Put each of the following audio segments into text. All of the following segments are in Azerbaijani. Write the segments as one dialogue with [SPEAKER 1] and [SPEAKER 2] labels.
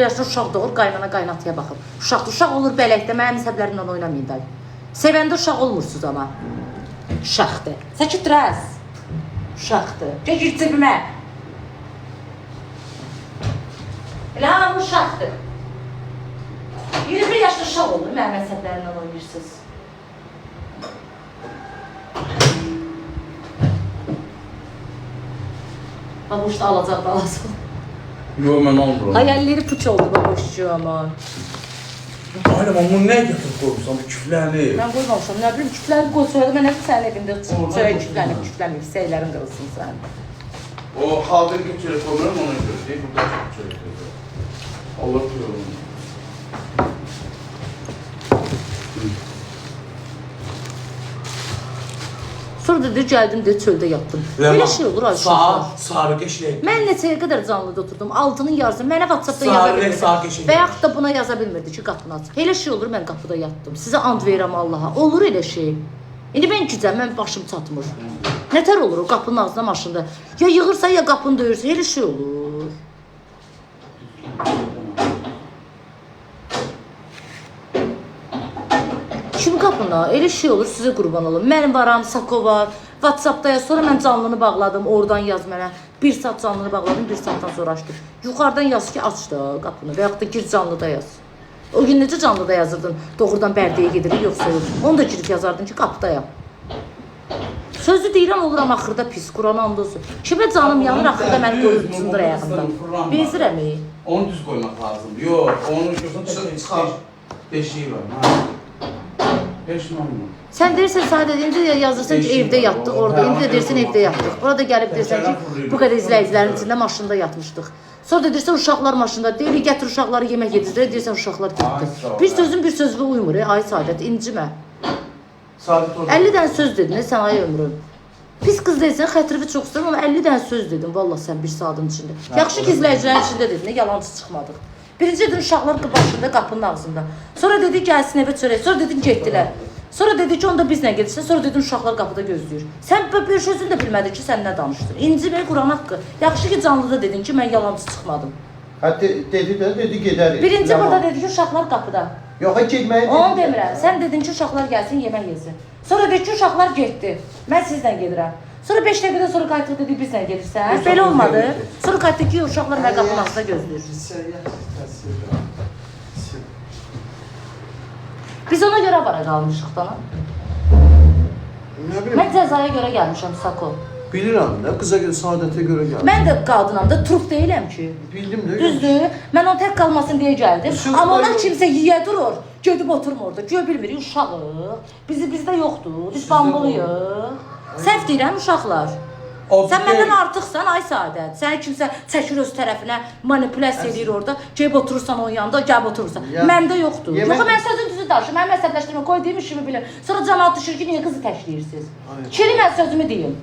[SPEAKER 1] Yaşlı uşaq doğur, qaynana qaynatıya baxır. Uşaq olur bələkdə, mənim əsəblərimlə oynamayın day. Sevəndə uşaq olmursunuz ama. Uşaqdır. Səkit raz. Uşaqdır. Gecir cibimə. Elə hamı uşaqdır. 21 yaşlı uşaq olur, mənim əsəblərimlə oynayirsiniz. Babuş da alacaq balası.
[SPEAKER 2] Yox, mən almıram.
[SPEAKER 1] Hayalleri puç oldu babuşcuğum aman.
[SPEAKER 2] Aynen, ama bunu ne götürüp koymuşsan bu küfləni?
[SPEAKER 1] Ben koymamışam, ne bileyim küfleri koy soyadı, ben hep senin evinde çöre küflenip, seylerin kırılsın sen.
[SPEAKER 2] O hazır götürüp koymuyorum ona göre değil, burada çok çörek koyuyor. Allah koyuyor.
[SPEAKER 1] Sonra dedi geldim de çölde yattım. Böyle şey olur arkadaşlar.
[SPEAKER 2] Sarı geçlek.
[SPEAKER 1] Ben neçəyə qədər canlıda oturdum, altının yarısı mənə WhatsApp'dan
[SPEAKER 2] Sarı
[SPEAKER 1] yaza
[SPEAKER 2] renk,
[SPEAKER 1] bilmirdi.
[SPEAKER 2] sarı geçin
[SPEAKER 1] Və yaxud da buna yaza bilmirdi ki, qapını aç. Elə şey olur, mən qapıda yattım. Sizə and verirəm Allaha. Olur elə şey. İndi ben gidəcəm, mən başım çatmır. Nətər olur o qapının ağzına maşında? Ya yığırsa ya qapını döyürsə, elə şey olur. Şimdi qapına elə şey olur, sizə qurban olum. Mənim varam, Sako var, WhatsApp'da yaz. Sonra mən canlını bağladım, oradan yaz mənə. 1 saat canlını bağladım, 1 saatdan sonra açdım. Yuxarıdan yaz ki, aç da qapını və yaxud da gir canlıda yaz. O gün necə canlıda yazırdın? Doğrudan Bərdəyə gedirik, yoxsa yox. Onu da girib yazardın ki, qapıdayam. Sözü deyirəm, oluram axırda pis, Quran and olsun. Kimə canım yanır, axırda məni qoyub cındır ayağında. Bezirəm.
[SPEAKER 2] Onu düz koymak lazım. Yok, onu çıkar. Deşiği var. Beş numara.
[SPEAKER 1] Sən deyirsən, sadəcə indi də yazırsan ki, evdə yatdıq orada. İndi də deyirsən, evdə yatdıq. Orada gəlib deyirsən ki, bu qədər izləyicilərin içində maşında yatmışdıq. Sonra da deyirsən, uşaqlar maşında deyil, gətir uşaqları yemək yedirdir, deyirsən, uşaqlar getdi. Bir sözün bir sözü uymur, ay Saadət, incimə. 50 dənə söz dedin, sən ay ömrüm. Pis qız deyilsən, xətrivi çox istəyirəm, amma 50 dənə söz dedin, vallah sən bir saatın içində. Yaxşı ki, izləyicilərin içində dedin, yalancı çıxmadıq. Birinci dedin, uşaqlar başında, qapının ağzında. Sonra dedi, gəlsin evə çörək, sonra dedin, getdilər. Sonra dedi ki, onda bizlə gedirsən, sonra dedin, uşaqlar qapıda gözləyir. Sən bir sözün də bilmədin ki, sən nə danışdın. İnci və Quran haqqı. Yaxşı ki, canlıda dedin ki, mən yalancı çıxmadım.
[SPEAKER 3] Hətta dedi gedərik.
[SPEAKER 1] Birinci burada dedi ki, uşaqlar qapıda.
[SPEAKER 3] Yox, getməyə.
[SPEAKER 1] Onu demirəm. Sən dedin ki, uşaqlar gəlsin, yemək yesin. Sonra dedi ki, uşaqlar getdi. Mən sizlə gedirəm. Sonra 5 dəqiqədən sonra qayıtdı dedi, bizlə gedirsən. Belə olmadı. Sonra qayıtdı ki, uşaqlar mənə qapının ağzında gözləyir. Biz ona görə avara qalmışıq da. Mən cəzaya görə gəlmişəm, Sako.
[SPEAKER 3] Bilirəm də, qıza görə, Saadətə görə gəldim.
[SPEAKER 1] Mən də qadınam da, trup deyiləm ki.
[SPEAKER 3] Bildim də.
[SPEAKER 1] Düzdür. Mən onu tək qalmasın deyə gəldim. Amma ona kimsə yiyə durur. Gedib oturmur orada. Göyə bilmirik, uşağıq. Bizdə yoxdur. Biz bambuluyuq. Səhv deyirəm, uşaqlar. Sən məndən artıqsan, ay Saadət. Səni kimsə çəkir öz tərəfinə, manipulyasiya edir orada. Gəlib oturursan onun yanında, gəlib oturursan. Məndə yoxdur. Yox, mən sözün düzü danışım. Mənim əsəbləşdirmə, qoyduğum işimi bilir. Sonra cəmaat düşür ki, niyə qızı təşləyirsiniz? Kiri mən sözümü deyim.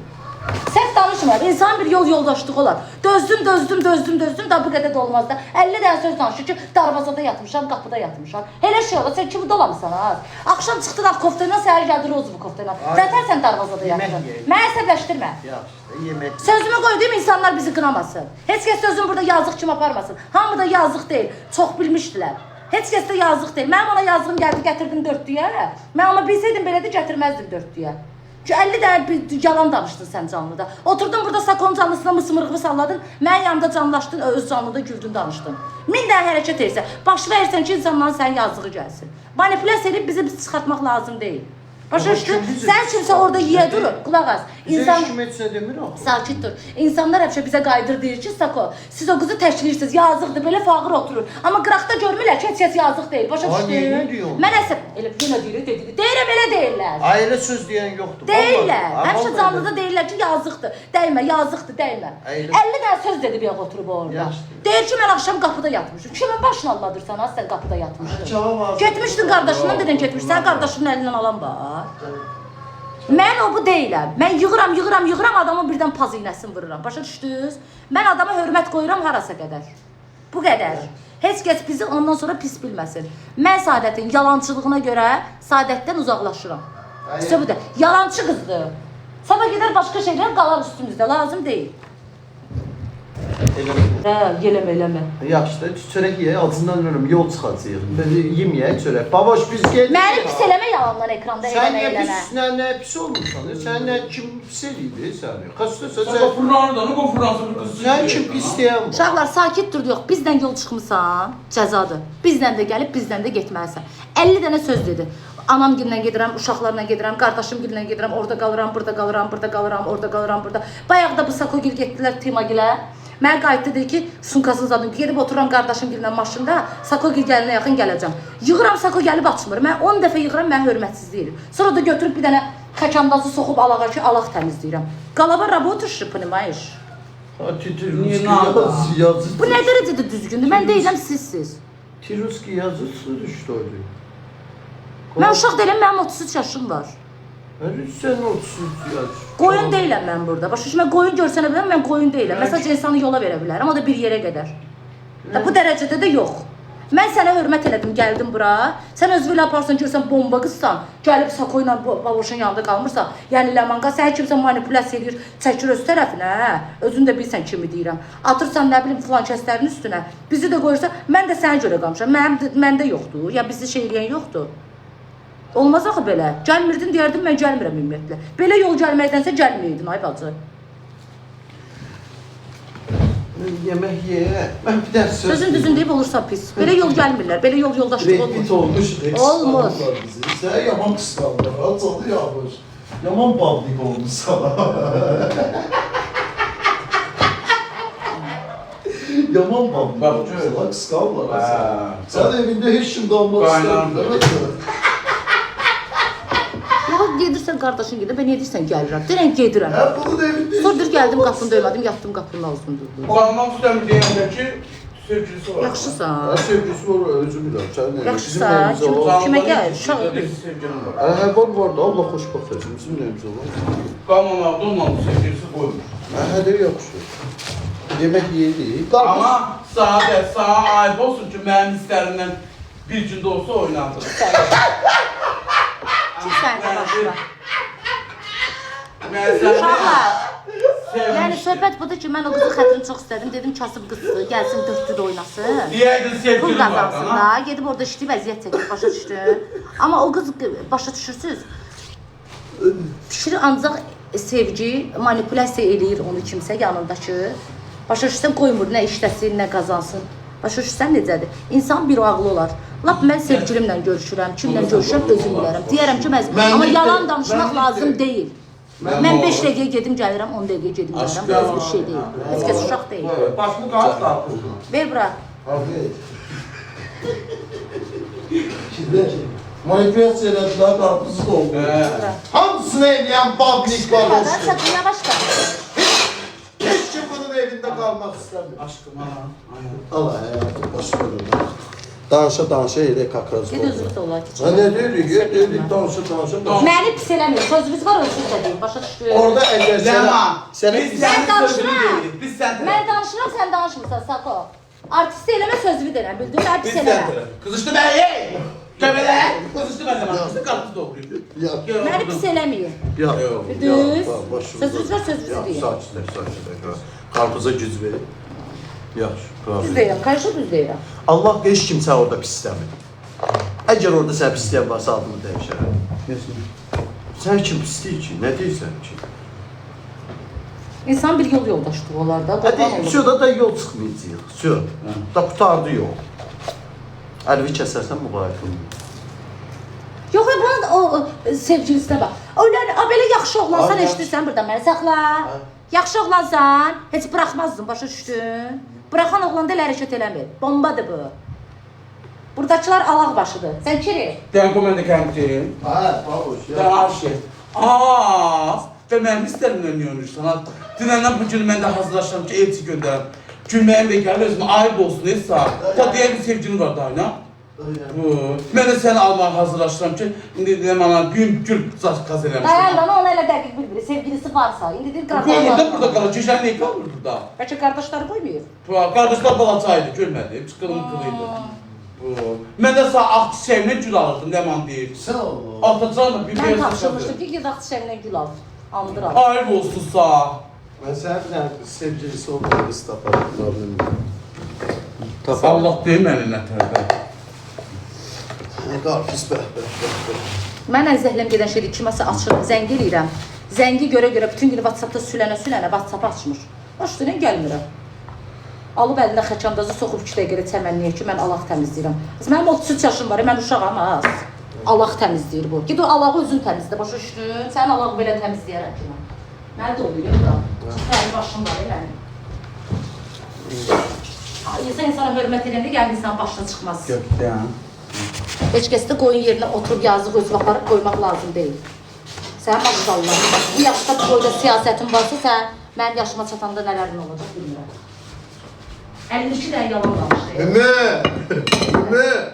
[SPEAKER 1] Səhv danışmır. İnsan bir yol yoldaşlığı olar. Dözdüm da bu qədər də olmaz da. 50 dənə söz danışır ki, darvazada yatmışam, qapıda yatmışam. Elə şey olar, sən kimi dolamısan ha? Axşam çıxdın ağ koftayla, səhər gəldin rozvu koftayla. Zətər sən darvazada yatmışam. Mənə əsəbləşdirmə.
[SPEAKER 3] Yemək.
[SPEAKER 1] Sözümü qoyduğum insanlar bizi qınamasın. Heç kəs sözüm burada yazıq kimi aparmasın. Hamı da yazıq deyil. Çox bilmişdilər. Heç kəs də yazıq deyil. Mənim ona yazığım gəldi, gətirdim 4-lüyə. Mən amma bilsəydim belə də gətirməzdim 4-lüyə. Ki 50 dənə yalan danışdın sən canlıda. Oturdun burada Sakonun canlısına mısımırığı salladın. Mənim yanımda canlaşdın, öz canlıda güldün danışdın. 1000 dənə hərəkət edirsən. Baş verirsən ki, insanların sənin yazığı gəlsin. Manipulyasiya edib bizi çıxartmaq lazım deyil. Başa düşdün? Sən kimsə orada yiyə durur, qulaq as.
[SPEAKER 3] İnsan hökumət sizə demir axı.
[SPEAKER 1] Sakit dur. İnsanlar həmişə bizə qayıdır deyir ki, Sako, siz o qızı təşkilirsiniz, yazıqdır, belə fağır oturur. Amma qıraqda görmürlər ki, heç kəs yazıq deyil. Başa düşdün? Mən əsəb elə yenə deyir, deyirəm elə deyirlər.
[SPEAKER 3] Ailə söz deyən yoxdur.
[SPEAKER 1] Deyirlər. Həmişə canlıda deyirlər ki, yazıqdır. Dəymə, yazıqdır, dəymə. 50 dənə söz dedi bir oturub orada. Deyir ki, mən axşam qapıda yatmışım. Kimin başını alladırsan, az sən qapıda yatmışdın. Getmişdin qardaşından dedin getmiş. Sən qardaşının əlindən alan var. Mən o bu deyiləm. Mən yığıram adamı birdən paz iynəsini vururam. Başa düşdünüz? Mən adama hörmət qoyuram harasa qədər. Bu qədər. Heç kəs bizi ondan sonra pis bilməsin. Mən Saadətin yalancılığına görə Saadətdən uzaqlaşıram. İşte bu da. Yalancı qızdır. Sabah gedər başqa şeylər qalar üstümüzdə. Lazım deyil. Yeləm eləmə.
[SPEAKER 3] Yaxşı da çörək ye, altından ölürüm, yol çıxacağıq. Belə yeməyək çörək. Babaş biz gel.
[SPEAKER 1] Məni pis eləmə yalandan ekranda
[SPEAKER 3] Sən
[SPEAKER 1] eləmə
[SPEAKER 3] nə
[SPEAKER 1] eləmə.
[SPEAKER 3] pis, nə pis olmursan? Sən nə kim pis eləyir səni? Xəstəsən
[SPEAKER 2] Sen gofurlarını da, ne gofurlarını kızsın.
[SPEAKER 3] Sən kim pis deyən var?
[SPEAKER 1] Uşaqlar sakit dur yox. Bizdən yol çıxmısan, cəzadır. Bizdən də gəlib, bizdən də getməlisən. 50 dənə söz dedi. Anam gilə gedirəm, uşaqlarla gedirəm, qardaşım gilə gedirəm, orada qalıram, burada qalıram, burada qalıram, orada qalıram, burada. Bayaq da bu Sakogil getdilər Timagilə. Mən qayıtdı dedi ki, sumkasını zadım. Gedib otururam qardaşım gilə maşında, Sakogil gəlinə yaxın gələcəm. Yığıram, Sako gəlib açmır. Mən 10 dəfə yığıram, mən hörmətsizliyim. Sonra da götürüb bir dənə xəkandazı soxub alağa ki, alaq təmizləyirəm. Qalaba работаешь, понимаешь?
[SPEAKER 3] Tiruski yazı.
[SPEAKER 1] Bu nə dərəcədə düzgündür? Mən deyirəm sizsiz.
[SPEAKER 3] Tiruski yazısı düşdü öyle.
[SPEAKER 1] Mən uşaq deyiləm, mənim 33 yaşım var.
[SPEAKER 3] Sən 33 yaş.
[SPEAKER 1] Qoyun deyiləm mən burada. Başa düşmə, qoyun görsənə bilərəm, mən qoyun deyiləm. Məsələn, insanı yola verə bilərəm, o da bir yerə qədər. Bu dərəcədə də yox. Mən sənə hörmət elədim, gəldim bura. Sən özü ilə aparsan, görsən bomba qızsan, gəlib Sako ilə baboşun yanında qalmırsa, yəni Ləmanqa səni kimsə manipulyasiya edir, çəkir öz tərəfinə, hə? Özün də bilsən kimi deyirəm. Atırsan nə bilim filan kəslərin üstünə, bizi də qoyursan, mən də sənə görə qalmışam. Məndə yoxdur, ya bizi şey eləyən yoxdur. Olmaz axı belə. Gəlmirdin deyərdim, mən gəlmirəm ümumiyyətlə. Belə yol gəlməkdənsə gəlməydin, ay bacı.
[SPEAKER 3] Yemək ye. Mən bir dərs
[SPEAKER 1] Sözün düzün deyib olursa pis. Belə yol gəlmirlər, belə yol yoldaşlıq
[SPEAKER 4] Reddit
[SPEAKER 1] olmur.
[SPEAKER 4] olmuş,
[SPEAKER 1] Olmur.
[SPEAKER 4] bizi. Sen yaman kıskandı, çok yağmış. Yaman publik olmuş sana. Yaman publik
[SPEAKER 2] Bak,
[SPEAKER 4] olmuş
[SPEAKER 2] şöyle.
[SPEAKER 4] sana, kıskandılar
[SPEAKER 2] Ha.
[SPEAKER 4] sen. Sen evinde hiç şimdi olmak
[SPEAKER 2] Kaynağım
[SPEAKER 4] istemiyor,
[SPEAKER 2] da.
[SPEAKER 4] değil mi?
[SPEAKER 1] Ya gedirsən qardaşın gedir, ben edirsən gəlirəm. Deyirəm gedirəm.
[SPEAKER 4] Hep bunun evinde
[SPEAKER 1] Sonra dur gəldim qapını döymədim, yatdım qapının ağzında.
[SPEAKER 2] Kalmak istemiyor deyəndə ki, sevgilisi var.
[SPEAKER 1] Yaxşısan.
[SPEAKER 3] Ya sevgisi var, özü bilirəm. Sən nə?
[SPEAKER 1] Yaxşısan, kimə gəl? Uşaq
[SPEAKER 2] Sevgilin var.
[SPEAKER 3] Var da, Allah xoşbəxt etsin. Bizim nəyimiz olur?
[SPEAKER 2] Kalmamakta olmalı sevgilisi koymuş.
[SPEAKER 3] Də yaxşı. Yemək yedik.
[SPEAKER 2] Ama sana ayıp olsun ki, mənim hisslərimdən bir gündə olsa oynandır.
[SPEAKER 1] Sən də başla.
[SPEAKER 2] Mən səni
[SPEAKER 1] Uşaqlar. Yəni
[SPEAKER 2] sevmişdim.
[SPEAKER 1] söhbət budur ki, mən o qızın xətrini çox istədim. Dedim kasıb qızdır, gəlsin dörtlü də oynasın.
[SPEAKER 2] Deyəydin
[SPEAKER 1] Pul
[SPEAKER 2] sevgilin var
[SPEAKER 1] qazansın
[SPEAKER 2] da.
[SPEAKER 1] da, gedib orada işləyib əziyyət çəkir, başa düşdün. Amma o qız başa düşürsüz. Fikri ancaq sevgi manipulyasiya eləyir onu kimsə yanındakı. Başa düşsən qoymur nə işləsin, nə qazansın. Başa düşsən necədir? İnsan bir ağlı olar. Lap mən sevgilimlə görüşürəm, kimlə görüşürəm özüm bilərəm. Deyərəm ki, amma yalan danışmaq lazım deyil. Mən 5 dəqiqə gedim gəlirəm, 10 dəqiqə gedim gəlirəm. Bu öz bir şey deyil. Heç kəs uşaq deyil.
[SPEAKER 2] Başımı qaç qalxır.
[SPEAKER 1] Ver bura.
[SPEAKER 4] Abi. Şimdi manipülasyon edildiler, karpuzu doldu.
[SPEAKER 1] Bura.
[SPEAKER 4] Hamısını evleyen publik var
[SPEAKER 1] Kadar
[SPEAKER 4] olsun.
[SPEAKER 1] sakın yavaş kal.
[SPEAKER 4] Hiç kim bunun evinde kalmak istemiyor.
[SPEAKER 2] Aşkım ana. Aynen.
[SPEAKER 3] Allah hayatım, boş ver onu. Danışa elə kakraz
[SPEAKER 1] Ged özünü də olar ki.
[SPEAKER 3] Ha nə deyirik, danışa.
[SPEAKER 1] Məni pis eləmir. Sözümüz var özünüz də deyil. Başa düşdün.
[SPEAKER 3] Orada əgər
[SPEAKER 2] Ləman,
[SPEAKER 3] sənə
[SPEAKER 2] biz
[SPEAKER 1] Mən
[SPEAKER 2] sənin
[SPEAKER 1] danışıram.
[SPEAKER 2] sözünü deyirik. Biz sən tərəf.
[SPEAKER 1] Mən danışıram, sən danışmırsan Sako. Artist eləmə sözümü deyirəm, bildin? Mən
[SPEAKER 2] Biz
[SPEAKER 1] pis
[SPEAKER 2] sən
[SPEAKER 1] eləmə.
[SPEAKER 2] tərəf. Kızışdı mən ey! Göbələ! Kızışdı mən zaman. Kızışdı qarpız doğruyum.
[SPEAKER 3] Ya.
[SPEAKER 1] Məni pis eləməyin.
[SPEAKER 3] Ya.
[SPEAKER 1] Düz.
[SPEAKER 3] Boş ver.
[SPEAKER 1] Sözünüz var, sözünüzü deyin.
[SPEAKER 3] Sakinləş. Qarpuza güc ver. Yaxşı,
[SPEAKER 1] Düz
[SPEAKER 3] problem.
[SPEAKER 1] deyirəm, qarşı düz deyirəm.
[SPEAKER 3] Allah heç kimsə orada pisləmir. Əgər orada sən pisləyən varsa adını dəyişərəm. Sən kim pisləyir ki? Nə deyirsən ki?
[SPEAKER 1] İnsan bir yol yoldaşlığı olar da. qurban
[SPEAKER 3] Hadi
[SPEAKER 1] olum.
[SPEAKER 3] şurada da yol çıxmayacaq. Sür. Da qutardı yol. Əlvi kəsərsən müqayət olmur.
[SPEAKER 1] Yox, bunun o sevgilisinə bax. Öyle belə yaxşı oğlansan
[SPEAKER 3] Ay,
[SPEAKER 1] eşidirsən burada məni saxla. Yaxşı oğlansan, heç buraxmazdın, başa düşdün? Buraxan oğlan da elə hərəkət eləmir. Bombadır bu. Buradakılar alaq başıdır. Sən kiri.
[SPEAKER 2] Dən komanda kəmtim.
[SPEAKER 4] Ha, baboş ya.
[SPEAKER 2] Dən aşıq. Az. Və mənim istərimlə niyə oynayırsan? Dünəndən bu gün mən də hazırlaşıram ki, elçi göndərəm. Gülməyim də gəlir, özümə ayıb olsun, hesab. Ta deyək bir sevgilin var da, ayna. Mən də səni almağa hazırlaşıram ki, indi deyəm ana, gül qaz
[SPEAKER 1] Dayan
[SPEAKER 2] eləmişəm.
[SPEAKER 1] lan, onu elə dəqiq bilmir. Sevgilisi varsa, indi deyir
[SPEAKER 2] Qoymur da
[SPEAKER 1] qardaşlar.
[SPEAKER 2] burada qalır, keçən neyi qalır burada?
[SPEAKER 1] Bəlkə qardaşları qoymuyor.
[SPEAKER 2] Qardaşlar balacaydı, görmədi, çıxılım qılıydı. Mən də sağ ağ çiçəyimlə gül alırdım, Ləman deyir.
[SPEAKER 4] Sağ ol.
[SPEAKER 2] Atacağım bir
[SPEAKER 1] Mən
[SPEAKER 2] beyaz
[SPEAKER 1] tapşırmışdım ki, gedaq çiçəyindən gül al. Andır al.
[SPEAKER 2] Ayıb olsun sağ.
[SPEAKER 3] Mesela bir tane sevgilisi olan kız taparım. Problem yok.
[SPEAKER 2] Allah deyim əlinə tərdə.
[SPEAKER 3] Qarpız bəh.
[SPEAKER 1] Mən ən zəhləm gedən şeydir, kiməsə açır, zəng eləyirəm. Zəngi görə bütün günü WhatsApp-da sülənə WhatsApp açmır. Başlayıram, gəlmirəm. Alıb əlində xəçandazı soxub 2 dəqiqədə çəmənliyə ki, mən alaq təmizləyirəm. Mənim 33 yaşım var, mən uşağam az. Alaq təmizləyir bu. Gid o alağı özün təmizlə, başa düşdün? Sənin alağı belə təmizləyərəm ki, mən. Mənə də oluyor da. Mənim başım var, mənim. İnsan insana hörmət edəndə gəlin insan başına çıxmaz.
[SPEAKER 2] Gökdən.
[SPEAKER 1] Heç kəs də qoyun yerinə oturub yazıq özü aparıb qoymaq lazım deyil. Sən maşallah, bu yaşda bu boyda siyasətin varsa, sən mənim yaşıma çatanda nələrin olacaq bilmirəm. 52 dənə yalan danışdı.
[SPEAKER 3] Ümmü!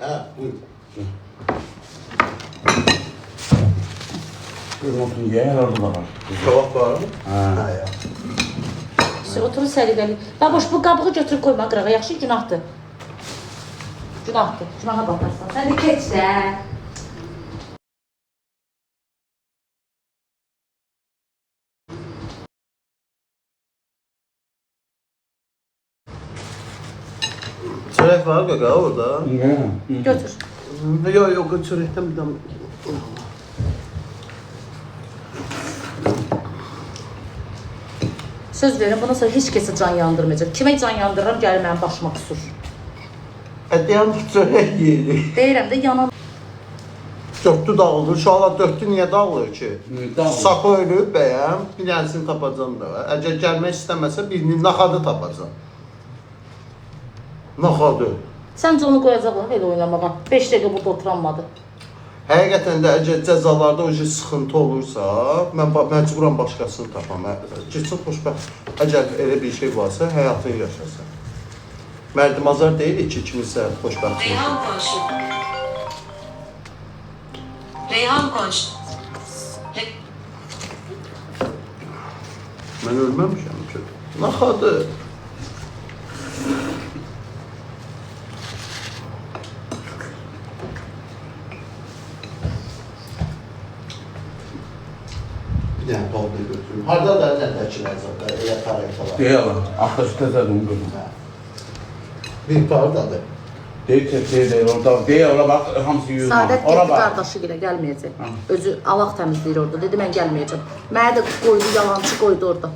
[SPEAKER 3] Hə, buyur.
[SPEAKER 2] Yoxun yer orada var.
[SPEAKER 3] Cavab var mı?
[SPEAKER 2] Hə.
[SPEAKER 3] Ya.
[SPEAKER 1] Oturun səliqəli. Baboş, bu qabığı götürüb qoyma qırağa, yaxşı günahdır. Günahdır, günaha baxarsan. Sən də keç də.
[SPEAKER 3] Çörək var qaqa orada.
[SPEAKER 1] Götür.
[SPEAKER 3] Yok, çörəkdən bir dam.
[SPEAKER 1] Söz verin, bundan sonra heç kəsə can yandırmayacaq. Kimə can yandırıram, gəlir mənim başıma qusur.
[SPEAKER 3] Deyəm çörək yeyirik.
[SPEAKER 1] Deyirəm də yanan.
[SPEAKER 3] Dörtlü dağılır. Uşaqlar dörtlü niyə dağılır ki?
[SPEAKER 2] Dağılır.
[SPEAKER 3] Sapı ölüb bəyəm, bir dənəsini tapacam da. Əgər gəlmək istəməsə birinin naxadı tapacam. Naxadı.
[SPEAKER 1] Səncə onu qoyacaqlar elə oynamağa. 5 dəqiqə burada oturanmadı.
[SPEAKER 3] Həqiqətən də əgər cəzalarda o sıxıntı olursa, mən məcburam başqasını tapam. Keçsin xoşbəxt. Əgər elə bir şey varsa, həyatını yaşasın. Mərdimazar deyil ki, kimisə xoşbəxt.
[SPEAKER 5] Reyhan konuştu. Reyhan konuştu.
[SPEAKER 3] Mən ölməmişəm ki. Naxadı. Bir dənə balda götürüm. Harada da nəndəkilər zaten, elə tarixlər.
[SPEAKER 2] Deyələr, axırı təzədən qırım.
[SPEAKER 3] Bir pardadır.
[SPEAKER 2] Deyil, orada. Deyil, ora bax, hamısı yuyulma.
[SPEAKER 1] Sadət
[SPEAKER 2] Ora
[SPEAKER 1] getdi
[SPEAKER 2] bax.
[SPEAKER 1] qardaşı ilə gəlməyəcək. Özü alaq təmizləyir orada. Dedi mən gəlməyəcəm. Mənə də qoydu, yalancı qoydu orada.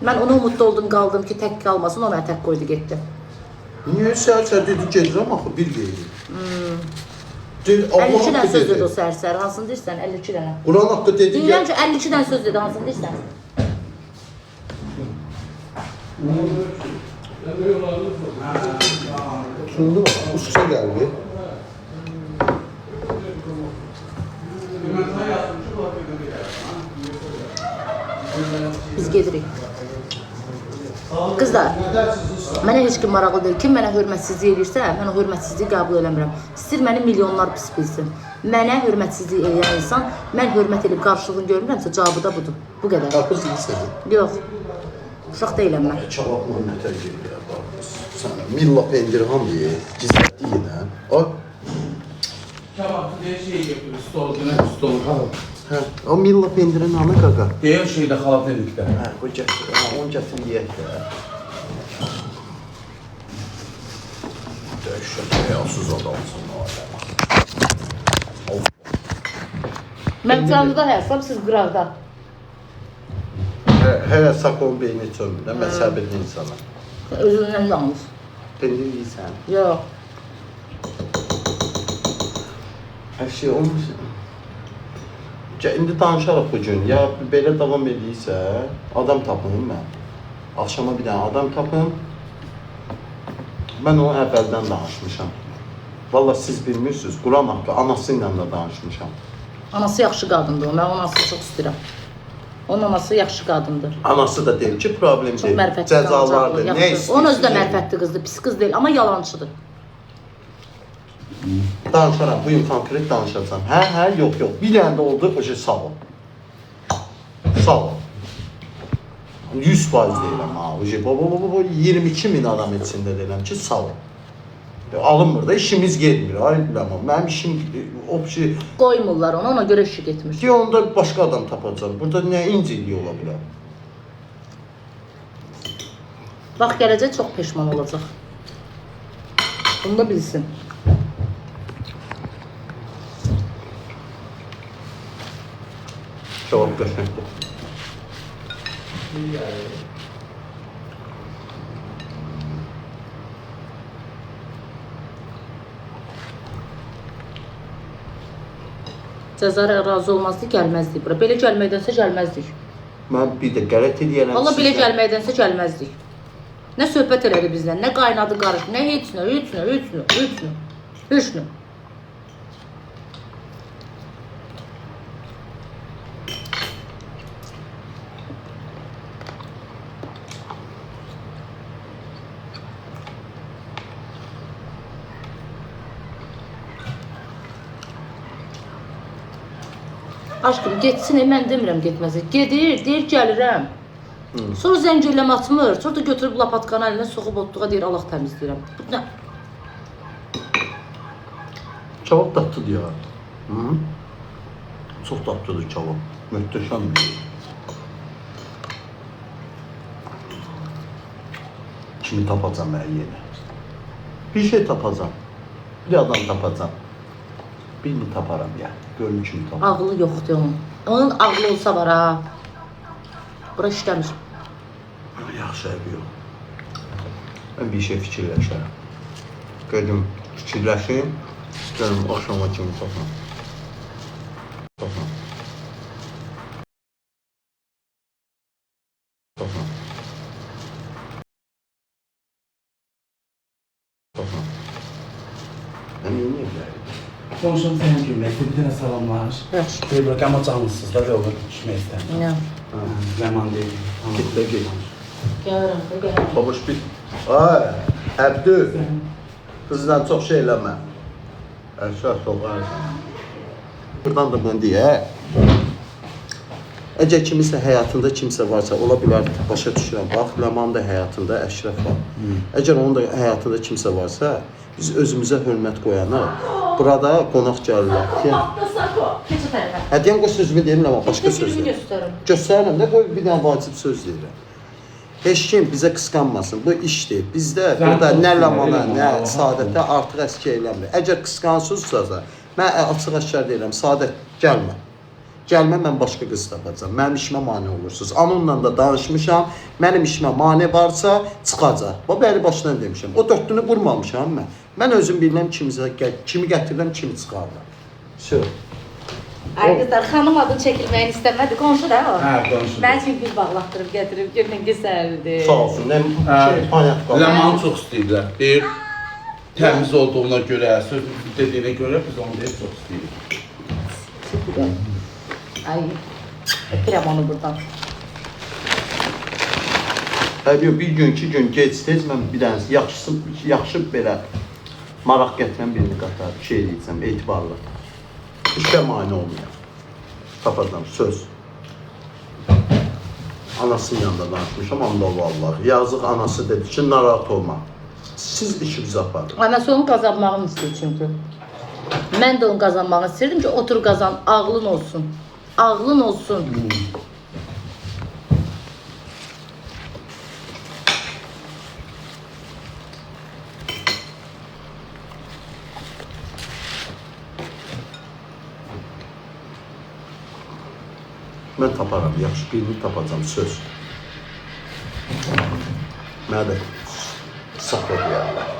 [SPEAKER 1] Mən ona umutlu oldum, qaldım ki, tək qalmasın, o mənə tək qoydu, getdi.
[SPEAKER 3] Niyə səhər dedi, gedirəm axı, bir geyir.
[SPEAKER 1] 52 dənə söz dedi o səhər-səhər. Hansını deyirsən? 52 dənə.
[SPEAKER 3] Quran haqqı dedi,
[SPEAKER 1] Deyirəm ki, 52 dənə söz dedi. Hansını deyirsən?
[SPEAKER 3] Şunu usta gəldi.
[SPEAKER 1] Biz gedirik. Qızlar, mənə heç kim maraqlı deyil. Kim mənə hörmətsizlik edirsə, mən o hörmətsizliyi qəbul eləmirəm. İstir məni milyonlar pis bilsin. Mənə hörmətsizlik edən insan, mən hörmət edib qarşılığını görmürəmsə, cavabı da budur. Bu qədər.
[SPEAKER 3] Qarpız yiyirsən.
[SPEAKER 1] Yox. Uşaq deyiləm mən.
[SPEAKER 3] Çavabla nətər gedir ya qarpız. Sən milla pendirham ye, gizlətdi yenə. O,
[SPEAKER 2] Kababı deyil şey götürür, stolu, stolu.
[SPEAKER 3] hə, o milla pendirin anı qaqa.
[SPEAKER 2] Deyil şeydə xalat edikdə.
[SPEAKER 3] Hə, qoy gətir. Hə, onu gətir yeyək də. Dəhşət həyasız adamsın o adam.
[SPEAKER 1] Mən canlıda hərsam, siz qıraqda.
[SPEAKER 3] Hələ sakon beyni çömür, məzhəbli insana.
[SPEAKER 1] Özündən yalnız.
[SPEAKER 3] Pendir yiyirsən.
[SPEAKER 1] Yox.
[SPEAKER 3] Hər şey olmuş. İndi danışarıq bugün. Ya belə davam edirsə, adam tapınım mən. Axşama bir dənə adam tapım. Mən onu əvvəldən danışmışam. Valla siz bilmirsiniz, Quran haqqı anası ilə də danışmışam.
[SPEAKER 1] Anası yaxşı qadındır o. Mən onun anasını çox istəyirəm. Onun anası yaxşı qadındır.
[SPEAKER 3] Anası da deyir ki, problem
[SPEAKER 1] Çox
[SPEAKER 3] deyil.
[SPEAKER 1] mərifətli
[SPEAKER 3] Cəzalardır,
[SPEAKER 1] qadındır,
[SPEAKER 3] nə
[SPEAKER 1] yaxşı.
[SPEAKER 3] istəyirsən?
[SPEAKER 1] Onun özü də mərifətli qızdır, pis qız deyil, amma yalancıdır.
[SPEAKER 3] Danışaram, bugün konkret danışacağım. Hə, yox. Bir dənə də oldu, o şey sağ ol. Sağ ol. 100% deyirəm ha. O şey, 22 min adam içində deyirəm ki, sağ ol. Alınmır da işimiz gelmir. Ay biləməm. Mənim işim o şey
[SPEAKER 1] Qoymurlar onu, ona görə işi getmir.
[SPEAKER 3] ki onda başqa adam tapacaq. Burada nə inciliyi ola bilər?
[SPEAKER 1] Bax, gələcək çox peşman olacaq. Bunu da bilsin.
[SPEAKER 3] Cavab qəşəngdir.
[SPEAKER 1] Cəzar razı olmazdı, gəlməzdik bura. Belə gəlməkdənsə gəlməzdik.
[SPEAKER 3] Mən bir də qələt edəyərəm.
[SPEAKER 1] Valla belə gəlməkdənsə gəlməzdik. Nə söhbət elədi bizdən, nə qaynadı qarışdı, nə heç nə. Aşkım, getsin, mən demirəm getməsə. Gedir, deyir gəlirəm. Sonra zəng eləm atmır. Sonra da götürüb lapatkanı əlinə soxub otluğa deyir, Allah təmizləyirəm. Bu nə?
[SPEAKER 3] Cavab dadlıdır ya. Hı? Çox dadlıdır cavab. Möhtəşəmdir. Kimi tapacam mən yenə? Bir şey tapacam. Bir adam tapacam. Birini taparam ya. Görün kimi taparam.
[SPEAKER 1] Ağlı yoxdur onun. Onun ağlı olsa var ha. Bura işləmir.
[SPEAKER 3] Yaxşı əbi yox. Mən bir şey fikirləşərəm. Gördüm, fikirləşim. Görüm, axşama kimi tapam. Tapam. Tapam. Tapam. Mən niyə bilərim?
[SPEAKER 2] Qonşum sənin gülməkdir, bir dənə salamlar.
[SPEAKER 1] Yaxşı.
[SPEAKER 2] Deyir, bırak ama cansız da orada düşmək istəmirəm.
[SPEAKER 1] Nə?
[SPEAKER 2] Ləman deyil.
[SPEAKER 3] Git de git.
[SPEAKER 1] Gəlirəm, gəlirəm.
[SPEAKER 3] Babuş bir. Ay, Əbdül. Kızdan çox şey eləmə. Əşraf soğar. Buradan da bunu deyə. Əgər kimisə həyatında kimsə varsa, ola bilər başa düşürəm. Bax, Ləman da həyatında Əşrəf var. Əgər onun da həyatında kimsə varsa, biz özümüzə hörmət qoyanaq. Burada qonaq gəlirlər.
[SPEAKER 1] Keç o tərəfə.
[SPEAKER 3] Hədiyən qoy sözümü deyim, amma başqa söz deyim.
[SPEAKER 1] Göstərim.
[SPEAKER 3] Göstərirəm də, qoy bir dənə vacib söz deyirəm. Heç kim bizə qısqanmasın, bu işdir. Bizdə burada nə Ləmana, nə Saadətə artıq əski eləmir. Əgər qısqansızsa, mən açıq-aşkar deyirəm, Saadət gəlmə. Gəlmə, mən başqa qız tapacam. Mənim işimə mane olursunuz. Anonla da danışmışam, mənim işimə mane varsa çıxacaq. Bu bəri başdan demişəm. O dörtlünü qurmamışam mən. Mən özüm bilirəm kimi gətirirəm, kimi çıxardım. Söz.
[SPEAKER 1] Ay qızlar, xanım adını çəkilməyini istəmədi. Qonşu da o.
[SPEAKER 2] Hə, qonşudur.
[SPEAKER 1] Mən üçün bir bağlatdırıb gətirib görünən gözəldir.
[SPEAKER 3] Sağ olsun. Nə şey, payat qalır.
[SPEAKER 2] Ləmanı çox istəyirlər. Deyir, təmiz olduğuna görə, söz dediyinə görə biz onu deyib çox istəyirik.
[SPEAKER 1] Ay, öpürəm onu buradan.
[SPEAKER 3] Həbiyo, bir gün, 2 gün gec-tez mən bir dənəsi yaxşı belə maraq gətirən birini qatar, şey deyəcəm, etibarlı. İşə mane olmayan. Tapacam, söz. Anasının yanında danışmışam, onda vallahi. Yazıq anası dedi ki, narahat olma. Siz işinizi aparın.
[SPEAKER 1] Anası onu qazanmağını istəyir çünki. Mən də onu qazanmağını istəyirdim ki, otur qazan, ağlın olsun. Ağlın olsun.
[SPEAKER 3] Mən taparam, yaxşı birini tapacam, söz. Mənə də saxla deyərlər.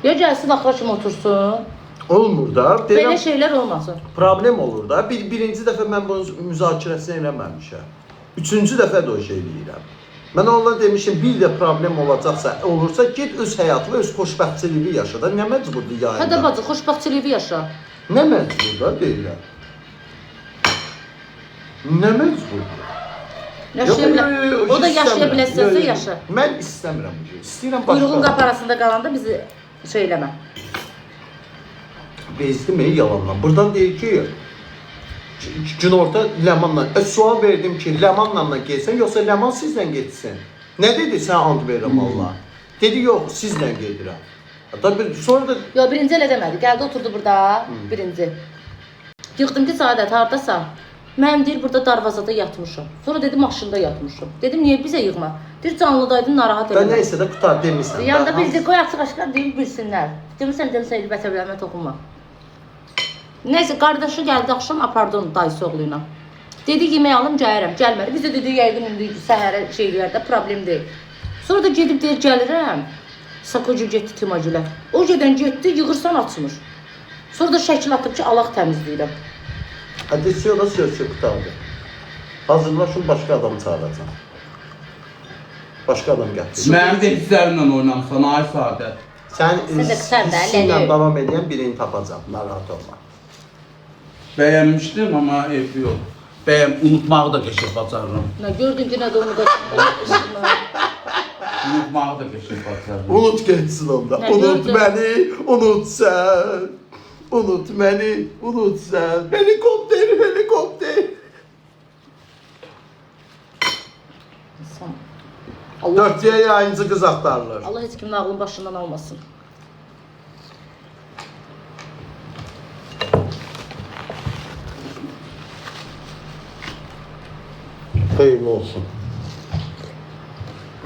[SPEAKER 1] Ya gəlsin axıra kimi otursun.
[SPEAKER 3] Olmur da,
[SPEAKER 1] Belə
[SPEAKER 3] deyirəm,
[SPEAKER 1] şeylər olmasın.
[SPEAKER 3] problem olur da. Birinci dəfə mən bunun müzakirəsini eləməmişəm. Üçüncü dəfə də o şey deyirəm. Mən onlara demişim, bir də problem olursa, get öz həyatı və öz xoşbəxtçiliyi yaşa da. Nə məcburdur yayında?
[SPEAKER 1] Hədə bacı, xoşbəxtçiliyi yaşa.
[SPEAKER 3] Nə məcbur da deyirəm. Nə məcburdur?
[SPEAKER 1] Yaşaya bilər. O da yaşaya biləsənsə yaşa.
[SPEAKER 3] Mən istəmirəm bu şey. İstəyirəm başqa.
[SPEAKER 1] Quyruğun qapı arasında qalanda bizi şey eləmə.
[SPEAKER 3] Bezdim yalandan. Buradan deyir ki, günorta Ləmanla. Sual verdim ki, Ləmanla getsən, yoxsa Ləman sizlə getsin? Nə dedi? Sən and verirəm Allah. Dedi, yox, sizlə gedirəm. Tabii sonra da
[SPEAKER 1] Yo, birinci elə demədi. Gəldi oturdu burada, birinci. Yıxdım ki, Saadət, hardasan? Mənim deyir, burada darvazada yatmışam. Sonra dedi, maşında yatmışam. Dedim, niyə bizə yığma? Deyir, canlıdaydın, narahat
[SPEAKER 3] ben
[SPEAKER 1] eləmə.
[SPEAKER 3] neyse de kutar demişsin.
[SPEAKER 1] Yanda bildi, qoy açıq aşkar deyib bilsinlər. Demirsən, Elbət əvləmə toxunma. Neyse, qardaşı gəldi axşam, apardı onu dayısı oğluyla. Dedi, yemək alım, gəlirəm, gəlmədi. Biz də dedi, yəqin indi səhərə şeylərdə problem deyil. Sonra da gedib deyir, gəlirəm. Sakocu getdi Timacülə. O gedən getdi, yığırsan açmır. Sonra da şəkil atıb ki, alaq təmizləyirəm.
[SPEAKER 3] Hadi sonra söz kutardı. Hazırlaşın başka adam çağıracağım. Başka adam gətir.
[SPEAKER 2] Mənim də hisslərimlə oynamsan, ay Saadət.
[SPEAKER 3] Sen
[SPEAKER 1] de kısa da,
[SPEAKER 3] hissinle
[SPEAKER 1] Leyli.
[SPEAKER 3] devam eden birini tapacağım. Narahat olma.
[SPEAKER 2] Bəyənmişdim, amma evli yox. Unutmağı da qəşəng bacarıram.
[SPEAKER 1] Nə gördün ki, nə də onu da...
[SPEAKER 2] Unutmağı da qəşəng bacarıram.
[SPEAKER 3] Unut geçsin onda.
[SPEAKER 1] Ne
[SPEAKER 3] Unut
[SPEAKER 1] gördün?
[SPEAKER 3] beni, unut sen. Unut beni, unut sen. Helikopter, helikopter.
[SPEAKER 1] Allah,
[SPEAKER 3] Dörtlüye yayıncı kız aktarlar.
[SPEAKER 1] Allah heç kimin ağlını başından almasın.
[SPEAKER 3] Hayırlı olsun.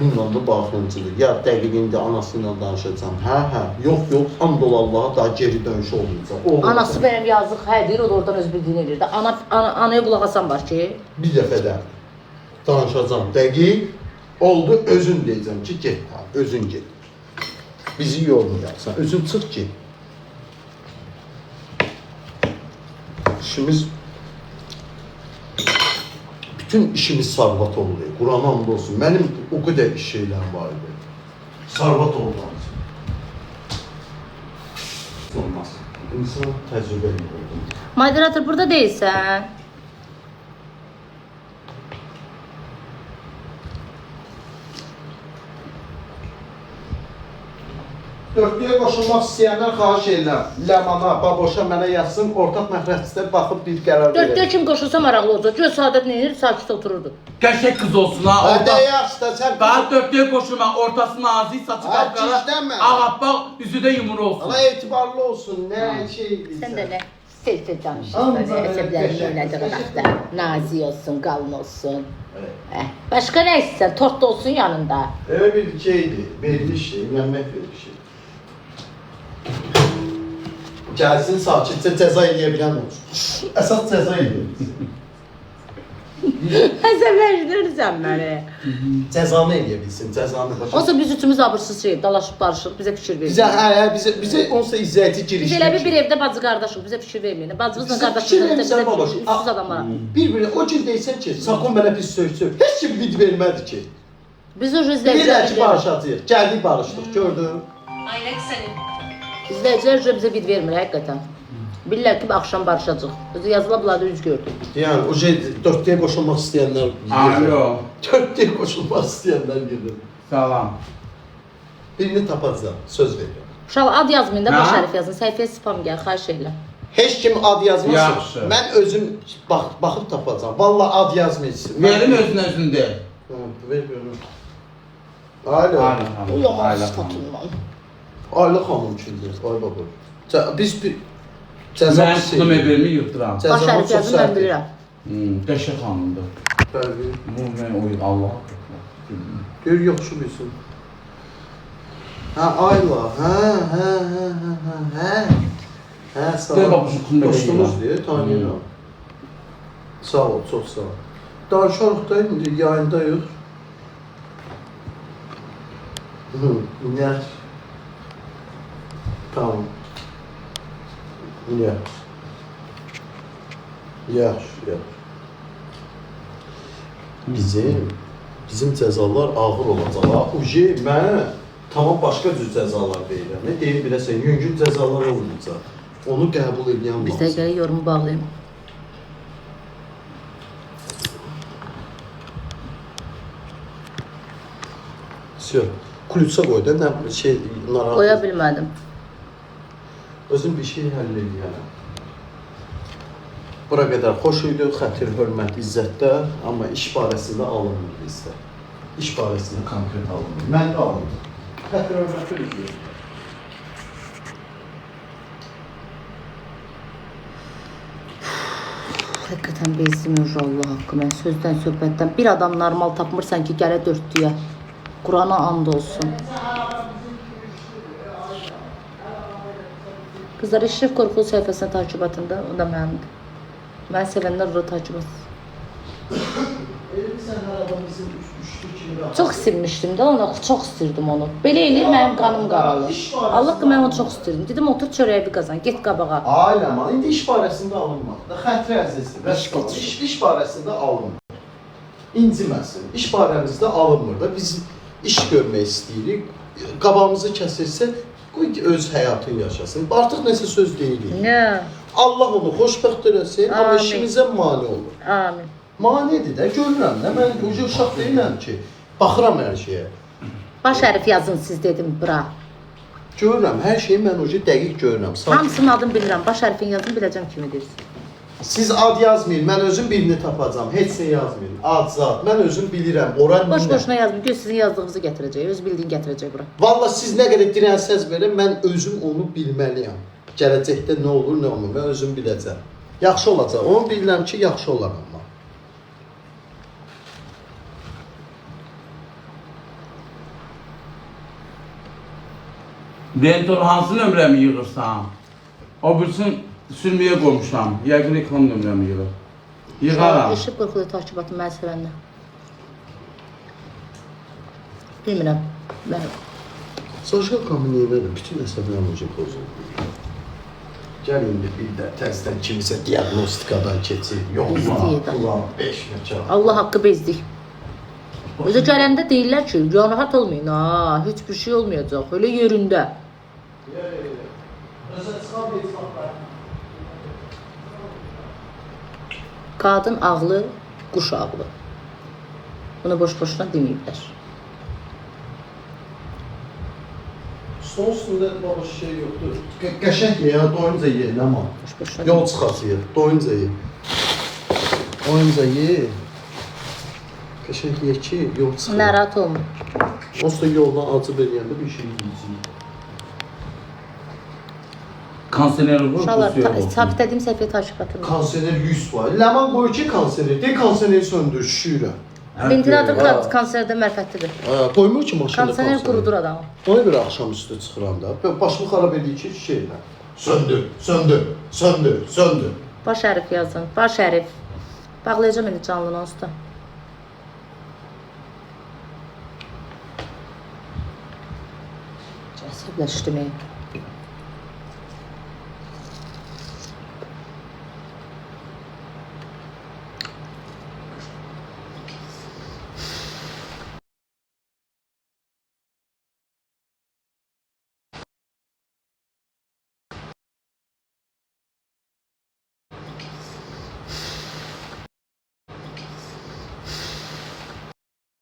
[SPEAKER 3] Bununla da baxıncıdır. Ya dəqiqində anasıyla danışacağım. Hə, yox, and Allaha daha geri dönüş olmayacaq.
[SPEAKER 1] Anası benim yazıq, hə deyir, o da oradan öz bildiyini edir. Anaya qulaq asan var ki,
[SPEAKER 3] Bir dəfə də danışacağım. Dəqiq oldu, özün deyəcəm ki, get, özün get. Bizi yormayacaqsan, özün çıx ki. İşimiz bütün işimiz sarvat oluyor. Kur'an hamd olsun. Benim o kadar iş şeylerim var idi. Sarvat olmaz. Olmaz. İnsan tecrübeli oldu.
[SPEAKER 1] moderator burada deyilsən.
[SPEAKER 3] Dörtlüyə qoşulmaq istəyənlər xahiş edirəm. Ləmana, baboşa mənə yazsın, ortaq məxrətçidə baxıb bir qərar
[SPEAKER 1] Dörtlüyə
[SPEAKER 3] verək.
[SPEAKER 1] kim qoşulsa maraqlı olacaq. Göz Saadət nə edir? Sakit otururdu.
[SPEAKER 2] Qəşəng qız olsun ha.
[SPEAKER 3] Hadi yaxşı da sən...
[SPEAKER 2] Daha dörtlüyə qoşulma, ortası nazik, saçı
[SPEAKER 3] Ha,
[SPEAKER 2] qapqara,
[SPEAKER 3] gizlənmə.
[SPEAKER 2] ağappaq, üzü də yumru olsun.
[SPEAKER 3] Ama etibarlı olsun, ne şey
[SPEAKER 1] Sən də
[SPEAKER 3] bilsən.
[SPEAKER 1] nə? Sel danışırsan,
[SPEAKER 3] Ancaq
[SPEAKER 1] əsəblərini
[SPEAKER 3] qəşəng,
[SPEAKER 1] oynadığı
[SPEAKER 3] qəşəng.
[SPEAKER 1] vaxtda. Nazik olsun, qalın olsun.
[SPEAKER 3] Evet.
[SPEAKER 1] Başqa nə istəyirsən? Tort da olsun yanında.
[SPEAKER 3] Öyle bir şeydi, veriliş şey, evlenmek verilişi. Gelsin sakitçe ceza yiyebilen olsun. Esas ceza yiyebiliriz.
[SPEAKER 1] Əsəbləşdirirsən məni.
[SPEAKER 3] Cezanı yiyebilsin, cezanı başa.
[SPEAKER 1] Olsa biz üçümüz abırsız şey, dalaşıb barışıq, bizə fikir verin.
[SPEAKER 3] Bize onsa izzəti
[SPEAKER 1] Biz
[SPEAKER 3] girişmiş.
[SPEAKER 1] elə bir evdə bacı qardaşıq, bizə fikir verməyin. Bacımızla
[SPEAKER 3] Bizə
[SPEAKER 1] qardaşımızla
[SPEAKER 3] fikir
[SPEAKER 1] bizə
[SPEAKER 3] vermirsən babaş.
[SPEAKER 1] fikir üstsüz adamlara.
[SPEAKER 3] Bir o gün deysən ki, sakın mənə pis söz. Heç kim vid vermədi ki.
[SPEAKER 1] Biz o
[SPEAKER 3] Deyirlər ki, barışacağıq. Gəldik barışdıq, gördün.
[SPEAKER 5] Aynek senin.
[SPEAKER 1] İzləyicilər bizə vid vermir həqiqətən. Bilirlər ki, axşam barışacaq. Özü yazıla bunlarda üz gördüm.
[SPEAKER 3] Yəni o şey dörtlüyə qoşulmaq istəyənlər
[SPEAKER 2] Alo.
[SPEAKER 3] Dörtlüyə qoşulmaq istəyənlər gedir.
[SPEAKER 2] Salam.
[SPEAKER 3] Birini tapacağam, söz verirəm.
[SPEAKER 1] Uşaq ad yazmayın da,
[SPEAKER 2] Hə?
[SPEAKER 1] baş hərf yazın. Səhifəyə spam gəl, xahiş edirəm.
[SPEAKER 3] Heç kim ad yazmasın.
[SPEAKER 2] Yaxşı.
[SPEAKER 3] Mən özüm baxıb tapacağam. Vallahi ad yazmayın.
[SPEAKER 2] Verin özünə de.
[SPEAKER 3] Ver görüm. Alo.
[SPEAKER 1] Yaman sıfatından.
[SPEAKER 3] Aylı xanım kimdir? Ay baba. Biz bir
[SPEAKER 2] Mən
[SPEAKER 3] cəza
[SPEAKER 2] tutum evimi yıxdıram.
[SPEAKER 1] Baş hərf yazın, mən bilirəm.
[SPEAKER 2] Qəşəng xanımdır. Bu mən oyun Allah.
[SPEAKER 3] Gör yaxşı bilsin. Ha Ayla. Hə, sağ ol.
[SPEAKER 2] Gör bax, şu kulübədə
[SPEAKER 3] Dostumuz
[SPEAKER 2] yeyirəm.
[SPEAKER 3] deyə tanıyıram. Sağ ol, çox sağ ol. Danışarıq da indi yayındayıq. Ne? Tamam. Yaxşı. Yaxşı. Bizim cəzalar ağır olacaq. Ha, uje mənə tamam başqa cür cəzalar verirəm. Ne deyim biləsən, yüngül cəzalar olmayacaq. Onu qəbul edən
[SPEAKER 1] Biz də gələ yorumu bağlayayım.
[SPEAKER 3] Sür. Kulüsə qoy da, nə şey narahat.
[SPEAKER 1] Qoya bilmədim.
[SPEAKER 3] Özün bir şey həll edəyəm. Bura qədər xoş idi, xətir, hörmət, izzətdə, amma iş barəsində alınmır bizdə. İş barəsində konkret alınmır. Mən də alınmır. Xətir, hörmət idi.
[SPEAKER 1] Həqiqətən bezdim Allah haqqı. Mən sözdən, söhbətdən bir adam normal tapmırsan ki, gələ dörtlüyə. Qurana and olsun. Qızlar, İşrif Qorxulu səhifəsində takibatında, o da mənimdir. Mən sevənlər orada takibat.
[SPEAKER 4] Sen her adam bizim üçlü kimi rahat.
[SPEAKER 1] Çox sevmişdim də onu, çox istirdim onu. Belə eləyir, mənim qanım qaralır. Allah ki, mən onu çox istirdim. Dedim, otur çörəyi bir qazan, get qabağa.
[SPEAKER 4] Ailəm, indi iş barəsində alınmaz. Da xətri əzizdir. İş barəsində alınmır. İnciməsin. İş barəmizdə alınmır da. Biz iş görmək istəyirik. Qabağımızı kəsilsə, qoy öz həyatını yaşasın. Artıq nəsə söz deyirik.
[SPEAKER 1] Nə?
[SPEAKER 4] Allah onu xoşbəxt eləsin, amma
[SPEAKER 1] Amin.
[SPEAKER 4] işimizə mane olur.
[SPEAKER 1] Amin.
[SPEAKER 4] Manidir də, görürəm də. Mən ucu uşaq deyiləm ki, baxıram hər şeyə.
[SPEAKER 1] Baş hərif yazın siz dedim, bura.
[SPEAKER 4] Görürəm, hər şeyi mən ucu dəqiq görürəm.
[SPEAKER 1] Hamısının adını bilirəm, baş hərfin yazın, biləcəm kimi deyirsin.
[SPEAKER 4] Siz ad yazmayın, mən özüm birini tapacağam. Heç nə yazmayın. Ad, zat. Mən özüm bilirəm. Ora nə?
[SPEAKER 1] Boş-boşuna yazmayın, göz sizin yazdığınızı gətirəcək, öz bildiyin gətirəcək bura.
[SPEAKER 4] Valla siz nə qədər dirənsəz verin, mən özüm onu bilməliyəm. Gələcəkdə nə olur, nə olmur, mən özüm biləcəm. Yaxşı olacaq, onu bilirəm ki, yaxşı olar amma.
[SPEAKER 2] Dentor hansı nömrəmi yığırsan? O birsin sürməyə qoymuşam. Yəqin reklam nömrəmi yığır. Yığaram.
[SPEAKER 1] İşrif Qorxulu takibatı mən sevənlər. Bilmirəm. Mən
[SPEAKER 4] Sosial kombiniyədə bütün əsəblər ucu pozulur. Gəl indi bir də təzdən kimisə diaqnostikadan keçir. Yoxla,
[SPEAKER 1] İstəyir.
[SPEAKER 4] ulan, 5 meçə.
[SPEAKER 1] Allah haqqı bezdik. Özə gələndə deyirlər ki, narahat olmayın ha, heç bir şey olmayacaq, öyle yerində. Qadın ağlı, quş ağlı. Bunu boş-boşuna deməyiblər.
[SPEAKER 4] Son üstündə baba şey yoxdur. Qəşəng ya, doyunca ye, nə mal.
[SPEAKER 1] Boş-boşuna
[SPEAKER 4] Yol çıxası ye, doyunca ye. Doyunca ye. Qəşəng ye ki, yol çıxır.
[SPEAKER 1] narahat olma.
[SPEAKER 4] Onsuz da yoldan acı eləyəndə bir şey yiyəcək.
[SPEAKER 2] Konserleri vur,
[SPEAKER 1] Uşaqlar,
[SPEAKER 2] bu suya olsun.
[SPEAKER 1] sabit edeyim səhviyyə taşıqatını.
[SPEAKER 4] Konsener 100%. Ləman qoy ki konsener. De konseneri söndür, şişirəm.
[SPEAKER 1] Ventilator konserdə mərfətlidir.
[SPEAKER 4] Qoymur ki maşında
[SPEAKER 1] Konsener qurudur adamı.
[SPEAKER 4] Ona görə axşam üstü çıxıram da. Başımı xarab edir ki şeylə. Söndür, söndür, söndür, söndür.
[SPEAKER 1] Baş hərif yazın, baş hərif. Bağlayacağım indi canlını usta. Əsəbləşdirməyin.